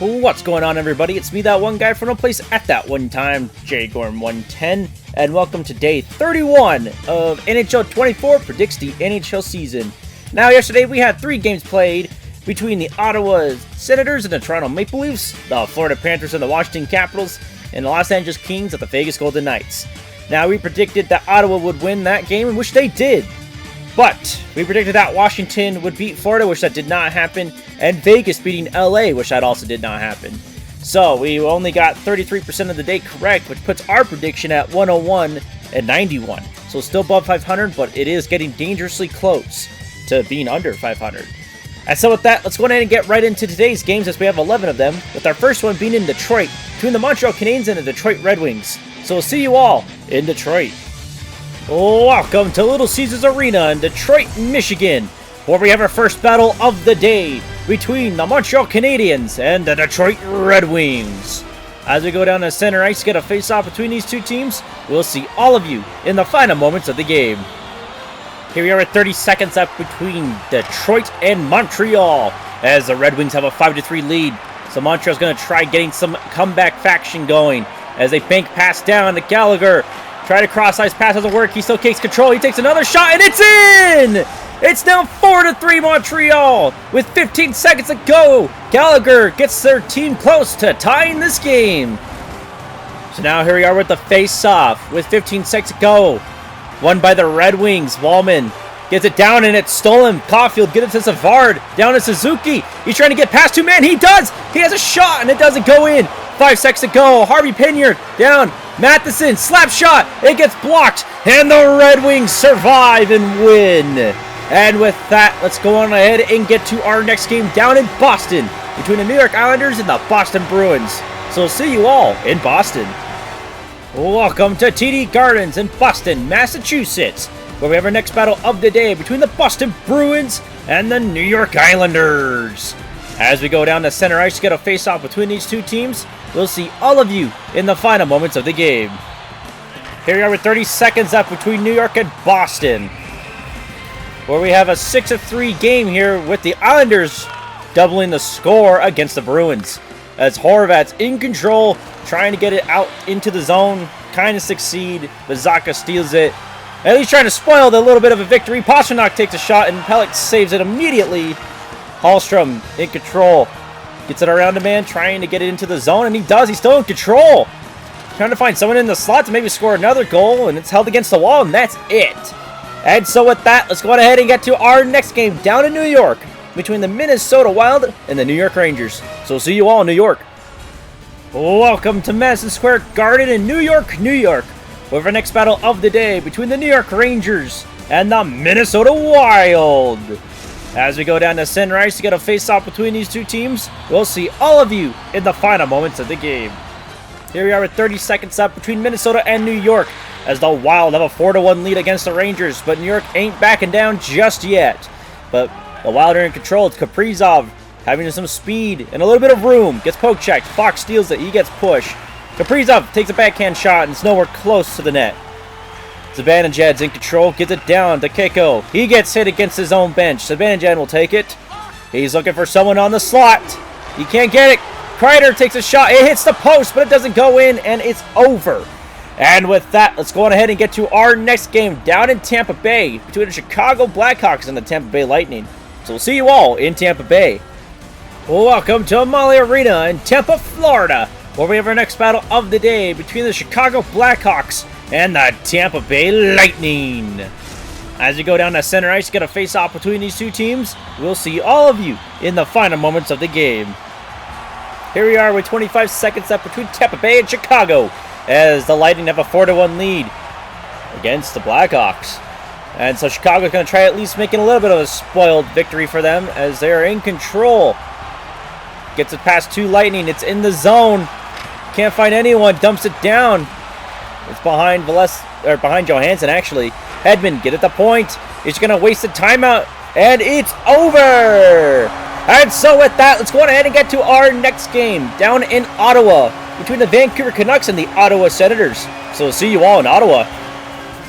What's going on, everybody? It's me, that one guy from no place at that one time, JGorm110, and welcome to day 31 of NHL 24 predicts the NHL season. Now, yesterday we had 3 games played between the Ottawa Senators and the Toronto Maple Leafs, the Florida Panthers and the Washington Capitals, and the Los Angeles Kings at the Vegas Golden Knights. Now, we predicted that Ottawa would win that game, which they did. But we predicted that Washington would beat Florida, which that did not happen, and Vegas beating LA, which that also did not happen. So we only got 33% of the day correct, which puts our prediction at 101 and 91. So still above 500, but it is getting dangerously close to being under 500. And so with that, let's go ahead and get right into today's games, as we have 11 of them, with our first one being in Detroit, between the Montreal Canadiens and the Detroit Red Wings. So we'll see you all in Detroit. Welcome to Little Caesars Arena in Detroit, Michigan, where we have our first battle of the day between the Montreal Canadiens and the Detroit Red Wings. As we go down the center ice, get a face-off between these two teams, we'll see all of you in the final moments of the game. Here we are at 30 seconds up between Detroit and Montreal, as the Red Wings have a 5-3 lead. So Montreal's going to try getting some comeback faction going, as they bank pass down to Gallagher. Try to cross-ice pass, doesn't work. He still takes control. He takes another shot, and it's in! It's now 4-3 Montreal with 15 seconds to go. Gallagher gets their team close to tying this game. So now here we are with the face-off with 15 seconds to go. Won by the Red Wings. Wallman gets it down, and it's stolen. Caulfield gets it to Savard. Down to Suzuki. He's trying to get past 2 men. He does! He has a shot, and it doesn't go in. 5 seconds to go. Harvey Pinyard down. Matheson, slap shot. It gets blocked, and the Red Wings survive and win. And with that, let's go on ahead and get to our next game down in Boston, between the New York Islanders and the Boston Bruins. So we'll see you all in Boston. Welcome to TD Gardens in Boston, Massachusetts, where we have our next battle of the day between the Boston Bruins and the New York Islanders. As we go down the center ice to get a face-off between these two teams, we'll see all of you in the final moments of the game. Here we are with 30 seconds up between New York and Boston, where we have a 6-3 game here with the Islanders doubling the score against the Bruins. As Horvat's in control, trying to get it out into the zone, kind of succeed, but Zacha steals it. At least trying to spoil the little bit of a victory. Pastrnak takes a shot, and Pelech saves it immediately. Hallstrom in control. Gets it around a man, trying to get it into the zone, and he does. He's still in control. Trying to find someone in the slot to maybe score another goal, and it's held against the wall, and that's it. And so with that, let's go ahead and get to our next game down in New York, between the Minnesota Wild and the New York Rangers. So we'll see you all in New York. Welcome to Madison Square Garden in New York, New York, with our next battle of the day between the New York Rangers and the Minnesota Wild. As we go down to center ice to get a face-off between these two teams, we'll see all of you in the final moments of the game. Here we are with 30 seconds up between Minnesota and New York, as the Wild have a 4-1 lead against the Rangers, but New York ain't backing down just yet. But the Wild are in control. It's Kaprizov having some speed and a little bit of room. Gets poke checked. Fox steals it. He gets pushed. Kaprizov takes a backhand shot, and it's nowhere close to the net. Zibanejad's in control, gets it down to Keiko. He gets hit against his own bench. Zibanejad will take it. He's looking for someone on the slot. He can't get it. Kreider takes a shot. It hits the post, but it doesn't go in, and it's over. And with that, let's go on ahead and get to our next game down in Tampa Bay, between the Chicago Blackhawks and the Tampa Bay Lightning. So we'll see you all in Tampa Bay. Welcome to Amalie Arena in Tampa, Florida, where we have our next battle of the day between the Chicago Blackhawks and the Tampa Bay Lightning. As we go down the center ice to get a face-off between these two teams, we'll see all of you in the final moments of the game. Here we are with 25 seconds up between Tampa Bay and Chicago, as the Lightning have a 4-1 lead against the Blackhawks. And so Chicago's going to try at least making a little bit of a spoiled victory for them, as they are in control. Gets it past 2 Lightning. It's in the zone. Can't find anyone. Dumps it down. It's behind behind Johansson, actually. Hedman, get at the point. He's going to waste a timeout, and it's over! And so with that, let's go ahead and get to our next game down in Ottawa, between the Vancouver Canucks and the Ottawa Senators. So we'll see you all in Ottawa.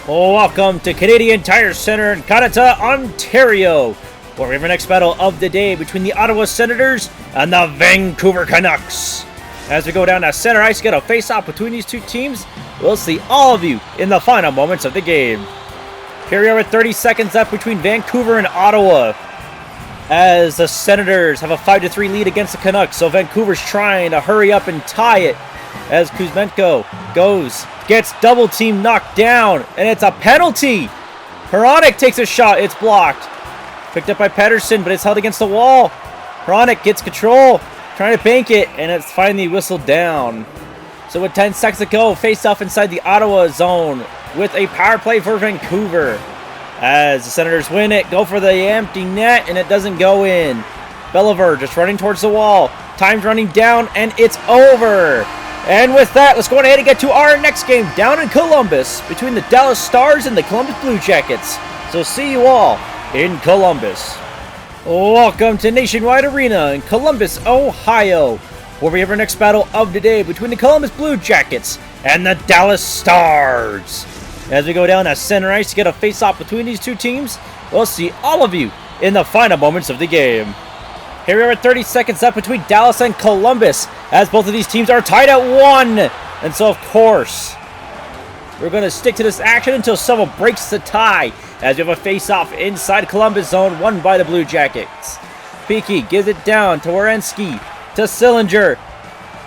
Welcome to Canadian Tire Center in Canada, Ontario, where we have our next battle of the day between the Ottawa Senators and the Vancouver Canucks. As we go down to center ice, get a face-off between these two teams. We'll see all of you in the final moments of the game. Here we are with 30 seconds left between Vancouver and Ottawa, as the Senators have a 5-3 lead against the Canucks, so Vancouver's trying to hurry up and tie it. As Kuzmenko gets double team knocked down, and it's a penalty. Hronek takes a shot, it's blocked. Picked up by Pettersson, but it's held against the wall. Hronek gets control, trying to bank it, and it's finally whistled down. So with 10 seconds to go, face off inside the Ottawa zone with a power play for Vancouver. As the Senators win it, go for the empty net, and it doesn't go in. Belliver just running towards the wall. Time's running down, and it's over. And with that, let's go ahead and get to our next game down in Columbus between the Dallas Stars and the Columbus Blue Jackets. So see you all in Columbus. Welcome to Nationwide Arena in Columbus, Ohio, where we have our next battle of the day between the Columbus Blue Jackets and the Dallas Stars. As we go down to center ice to get a face-off between these two teams, we'll see all of you in the final moments of the game. Here we are at 30 seconds left between Dallas and Columbus, as both of these teams are tied at 1. And so, of course, we're going to stick to this action until someone breaks the tie, as we have a face-off inside Columbus zone, won by the Blue Jackets. Peaky gives it down to Werenski, to Sillinger,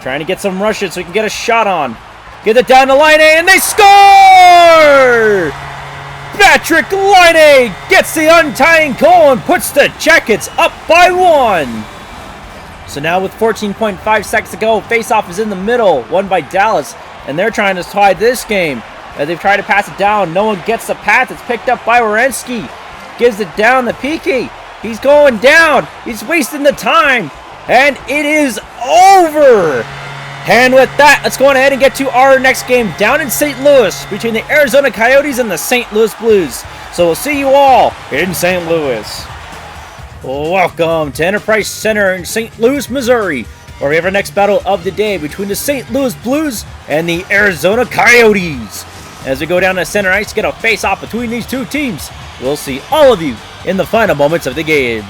trying to get some rushes so he can get a shot on. Get it down to Laine, and they score! Patrick Laine gets the untying goal and puts the Jackets up by 1. So now with 14.5 seconds to go, face-off is in the middle, won by Dallas, and they're trying to tie this game. As they've tried to pass it down, no one gets the pass. It's picked up by Werenski. Gives it down to Peaky. He's going down. He's wasting the time. And it is over. And with that, let's go on ahead and get to our next game down in St. Louis between the Arizona Coyotes and the St. Louis Blues. So we'll see you all in St. Louis. Welcome to Enterprise Center in St. Louis, Missouri, where we have our next battle of the day between the St. Louis Blues and the Arizona Coyotes. As we go down to center ice to get a face-off between these two teams, we'll see all of you in the final moments of the game.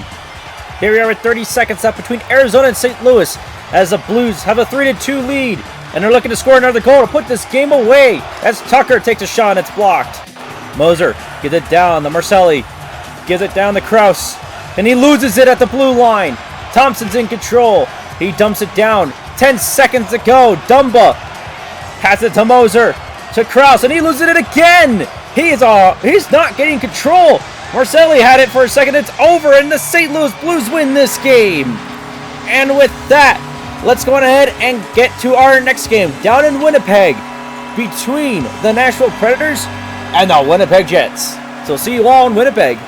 Here we are with 30 seconds left between Arizona and St. Louis, as the Blues have a 3-2 lead, and they're looking to score another goal to put this game away, as Tucker takes a shot and it's blocked. Moser gives it down to Marcelli, gives it down to Kraus, and he loses it at the blue line. Thompson's in control. He dumps it down. 10 seconds to go. Dumba passes it to Moser, to Kraus, and he loses it again. He's not getting control. Marcelli had it for a second. It's over, and the St. Louis Blues win this game. And with that, let's go on ahead and get to our next game down in Winnipeg between the Nashville Predators and the Winnipeg Jets. So see you all in Winnipeg.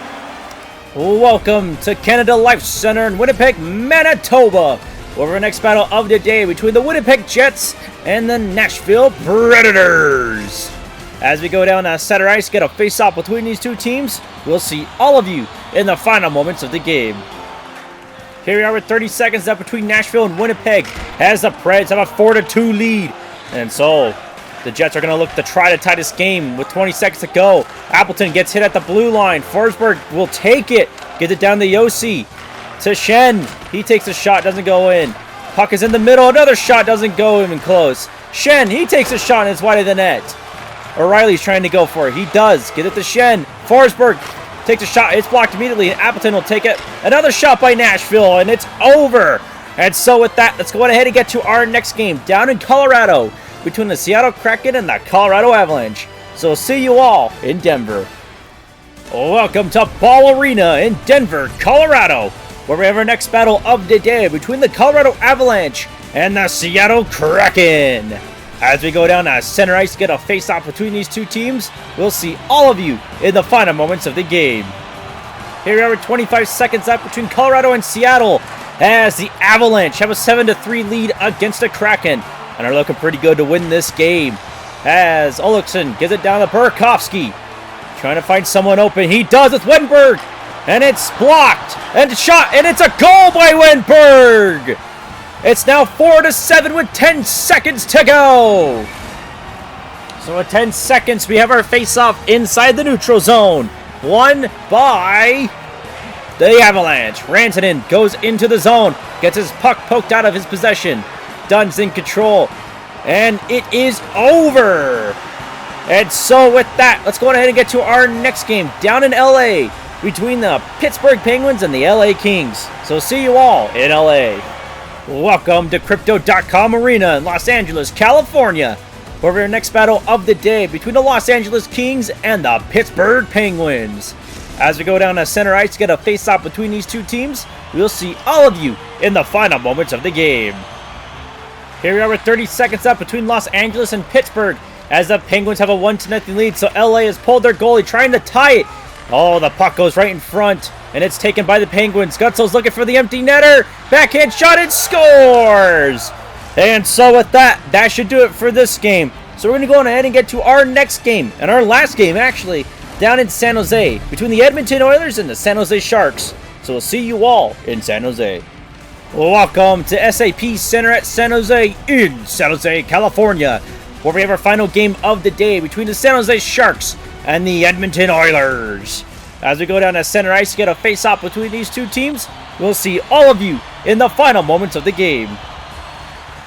Welcome to Canada Life Center in Winnipeg, Manitoba, where our next battle of the day between the Winnipeg Jets and the Nashville Predators. As we go down to center ice, get a face-off between these two teams, we'll see all of you in the final moments of the game. Here we are with 30 seconds left between Nashville and Winnipeg, as the Preds have a 4-2 lead. And so, the Jets are going to look to try to tie this game with 20 seconds to go. Appleton gets hit at the blue line. Forsberg will take it. Gets it down to Yossi. To Shen. He takes a shot, doesn't go in. Puck is in the middle. Another shot doesn't go even close. Shen, he takes a shot and it's wide of the net. O'Reilly's trying to go for it. He does. Get it to Shen. Forsberg takes a shot. It's blocked immediately. Appleton will take it. Another shot by Nashville, and it's over. And so with that, let's go ahead and get to our next game down in Colorado between the Seattle Kraken and the Colorado Avalanche. So see you all in Denver. Welcome to Ball Arena in Denver, Colorado, where we have our next battle of the day between the Colorado Avalanche and the Seattle Kraken. As we go down to center ice to get a face-off between these two teams, we'll see all of you in the final moments of the game. Here we are with 25 seconds left between Colorado and Seattle, as the Avalanche have a 7-3 lead against the Kraken, and are looking pretty good to win this game. As Olofsson gives it down to Burakovsky, trying to find someone open. He does with Wenberg, and it's blocked, and shot, and it's a goal by Wenberg! It's now 4-7 with 10 seconds to go. So at 10 seconds, we have our face-off inside the neutral zone. Won by the Avalanche. Rantanen goes into the zone, gets his puck poked out of his possession. Dunn's in control, and it is over. And so with that, let's go ahead and get to our next game down in LA between the Pittsburgh Penguins and the LA Kings. So see you all in LA. Welcome to Crypto.com Arena in Los Angeles, California, for our next battle of the day between the Los Angeles Kings and the Pittsburgh Penguins. As we go down to center ice to get a face-off between these two teams, we'll see all of you in the final moments of the game. Here we are with 30 seconds up between Los Angeles and Pittsburgh, as the Penguins have a 1-0 lead, so LA has pulled their goalie, trying to tie it. Oh, the puck goes right in front, and it's taken by the Penguins. Gutso's looking for the empty netter. Backhand shot, and scores! And so with that, that should do it for this game. So we're going to go ahead and get to our next game, and our last game, actually, down in San Jose, between the Edmonton Oilers and the San Jose Sharks. So we'll see you all in San Jose. Welcome to SAP Center at San Jose in San Jose, California, where we have our final game of the day between the San Jose Sharks and the Edmonton Oilers. As we go down to center ice to get a face-off between these two teams, we'll see all of you in the final moments of the game.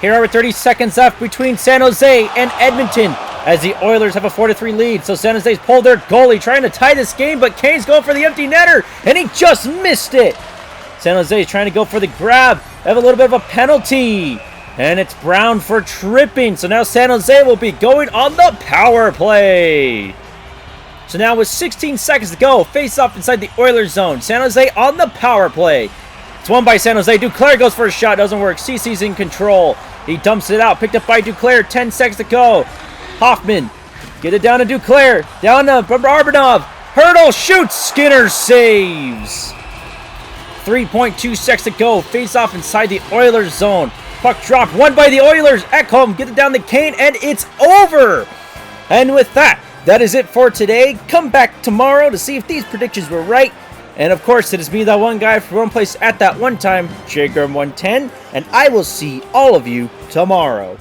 Here are 30 seconds left between San Jose and Edmonton, as the Oilers have a 4-3 lead. So San Jose's pulled their goalie, trying to tie this game, but Kane's going for the empty netter, and he just missed it. San Jose is trying to go for the grab. They have a little bit of a penalty, and it's Brown for tripping. So now San Jose will be going on the power play. So now with 16 seconds to go, face off inside the Oilers zone. San Jose on the power play. It's won by San Jose. Duclair goes for a shot. Doesn't work. CC's in control. He dumps it out. Picked up by Duclair. 10 seconds to go. Hoffman. Get it down to Duclair. Down to Barbadov. Hurdle shoots. Skinner saves. 3.2 seconds to go. Face off inside the Oilers zone. Puck dropped. Won by the Oilers. Ekholm. Get it down to Kane. And it's over. And with that, that is it for today. Come back tomorrow to see if these predictions were right. And of course, it is me, that one guy from one place at that one time, JGurm110. And I will see all of you tomorrow.